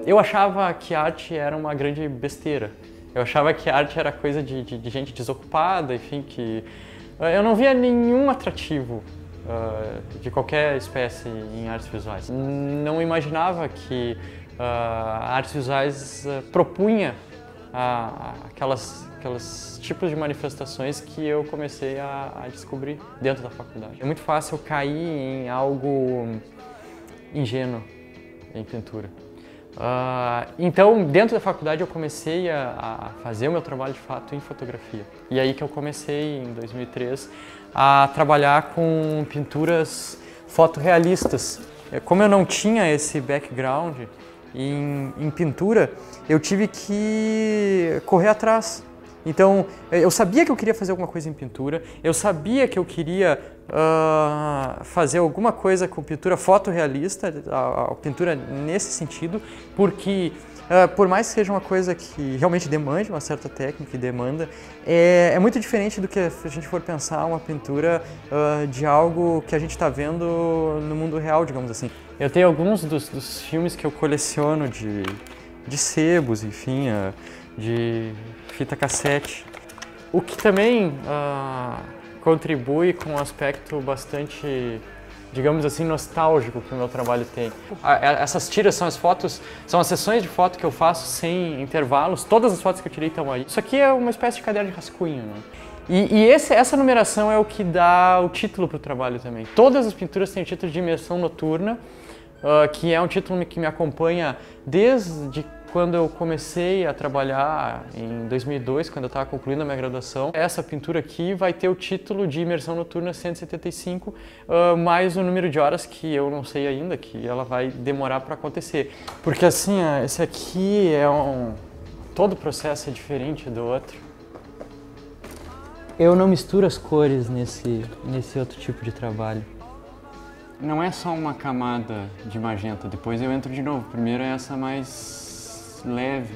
Eu achava que arte era uma grande besteira. Eu achava que arte era coisa de gente desocupada, enfim, que eu não via nenhum atrativo de qualquer espécie em artes visuais. Não imaginava que artes visuais propunha aquelas tipos de manifestações que eu comecei a descobrir dentro da faculdade. É muito fácil cair em algo ingênuo em pintura. Então, dentro da faculdade, eu comecei a fazer o meu trabalho de fato em fotografia. E aí que eu comecei, em 2003, a trabalhar com pinturas fotorrealistas. Como eu não tinha esse background em pintura, eu tive que correr atrás. Então, eu sabia que eu queria fazer alguma coisa em pintura, eu sabia que eu queria fazer alguma coisa com pintura fotorrealista, a pintura nesse sentido, porque por mais que seja uma coisa que realmente demande uma certa técnica e demanda, é muito diferente do que a gente for pensar uma pintura de algo que a gente está vendo no mundo real, digamos assim. Eu tenho alguns dos filmes que eu coleciono de sebos, enfim, de fita cassete, o que também contribui com um aspecto bastante, digamos assim, nostálgico que o meu trabalho tem. Essas tiras são as fotos, são as sessões de foto que eu faço sem intervalos, todas as fotos que eu tirei estão aí. Isso aqui é uma espécie de caderno de rascunho, né? E essa numeração é o que dá o título para o trabalho também. Todas as pinturas têm o título de Imersão Noturna, que é um título que me acompanha desde quando eu comecei a trabalhar em 2002, quando eu estava concluindo a minha graduação. Essa pintura aqui vai ter o título de Imersão Noturna 175, mais o número de horas que eu não sei ainda, que ela vai demorar para acontecer. Porque assim, esse aqui é todo o processo é diferente do outro. Eu não misturo as cores nesse outro tipo de trabalho. Não é só uma camada de magenta, depois eu entro de novo. Primeiro é essa mais leve.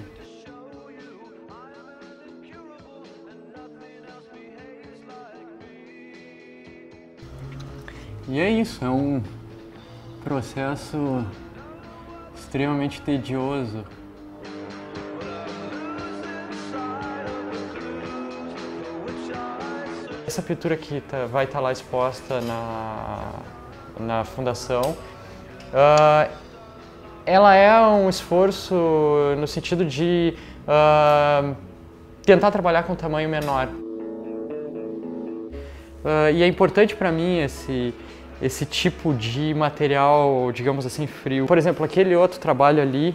E é isso, é um processo extremamente tedioso. Essa pintura aqui vai estar lá exposta na fundação. Ela é um esforço no sentido de tentar trabalhar com um tamanho menor. E é importante para mim esse tipo de material, digamos assim, frio. Por exemplo, aquele outro trabalho ali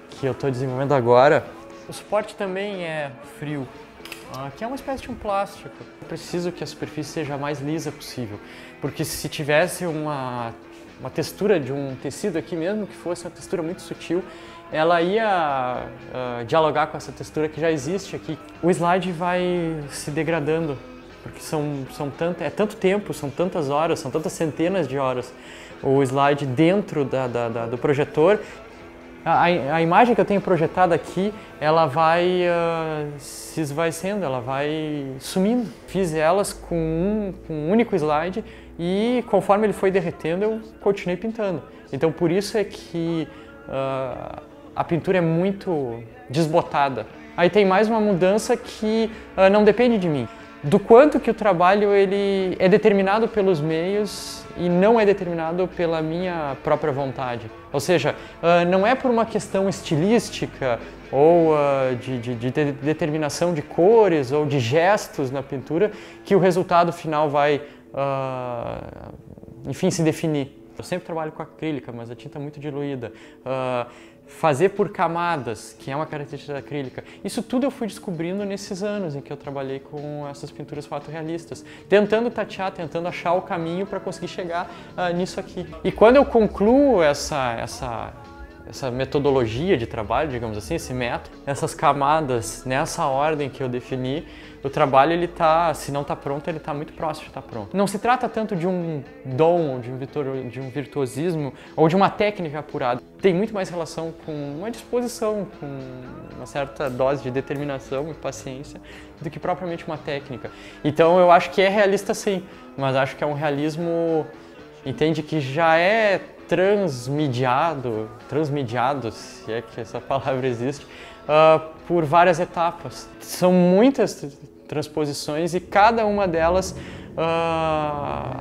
que eu estou desenvolvendo agora, o suporte também é frio, que é uma espécie de um plástico. Eu preciso que a superfície seja a mais lisa possível, porque se tivesse uma textura de um tecido aqui, mesmo que fosse uma textura muito sutil, ela ia dialogar com essa textura que já existe aqui. O slide vai se degradando, porque é tanto tempo, são tantas horas, são tantas centenas de horas o slide dentro do projetor. A imagem que eu tenho projetada aqui, ela vai se esvaecendo, ela vai sumindo. Fiz elas com um único slide e conforme ele foi derretendo, eu continuei pintando. Então por isso é que a pintura é muito desbotada. Aí tem mais uma mudança que não depende de mim. Do quanto que o trabalho ele é determinado pelos meios e não é determinado pela minha própria vontade. Ou seja, não é por uma questão estilística ou de determinação de cores ou de gestos na pintura que o resultado final vai, enfim, se definir. Eu sempre trabalho com acrílica, mas a tinta é muito diluída. Fazer por camadas, que é uma característica da acrílica. Isso tudo eu fui descobrindo nesses anos em que eu trabalhei com essas pinturas fotorrealistas, tentando tatear, tentando achar o caminho para conseguir chegar nisso aqui. E quando eu concluo essa metodologia de trabalho, digamos assim, esse método, essas camadas, nessa ordem que eu defini, o trabalho, ele tá, se não está pronto, ele está muito próximo de estar pronto. Não se trata tanto de um dom, de um virtuosismo ou de uma técnica apurada. Tem muito mais relação com uma disposição, com uma certa dose de determinação e paciência do que propriamente uma técnica. Então eu acho que é realista sim, mas acho que é um realismo, entende, que já é transmediado, se é que essa palavra existe, por várias etapas. São muitas transposições e cada uma delas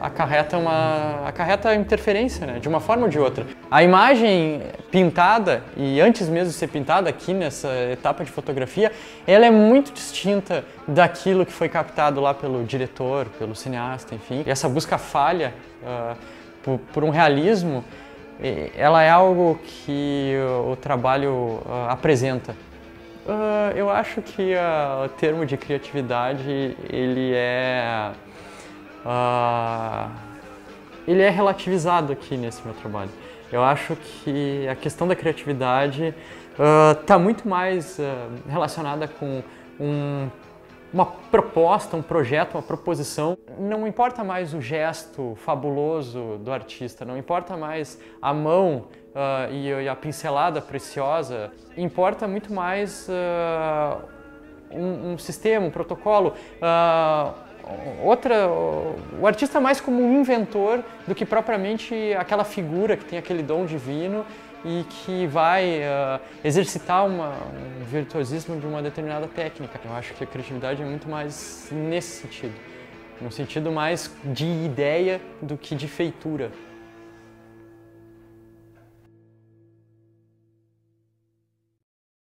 acarreta interferência, né, de uma forma ou de outra. A imagem pintada, e antes mesmo de ser pintada aqui nessa etapa de fotografia, ela é muito distinta daquilo que foi captado lá pelo diretor, pelo cineasta, enfim. E essa busca falha por um realismo, ela é algo que o trabalho apresenta. Eu acho que o termo de criatividade, ele é relativizado aqui nesse meu trabalho. Eu acho que a questão da criatividade está muito mais relacionada com uma proposta, um projeto, uma proposição. Não importa mais o gesto fabuloso do artista, não importa mais a mão e a pincelada preciosa, importa muito mais um sistema, um protocolo. O artista é mais como um inventor do que propriamente aquela figura que tem aquele dom divino e que vai exercitar um virtuosismo de uma determinada técnica. Eu acho que a criatividade é muito mais nesse sentido, no sentido mais de ideia do que de feitura.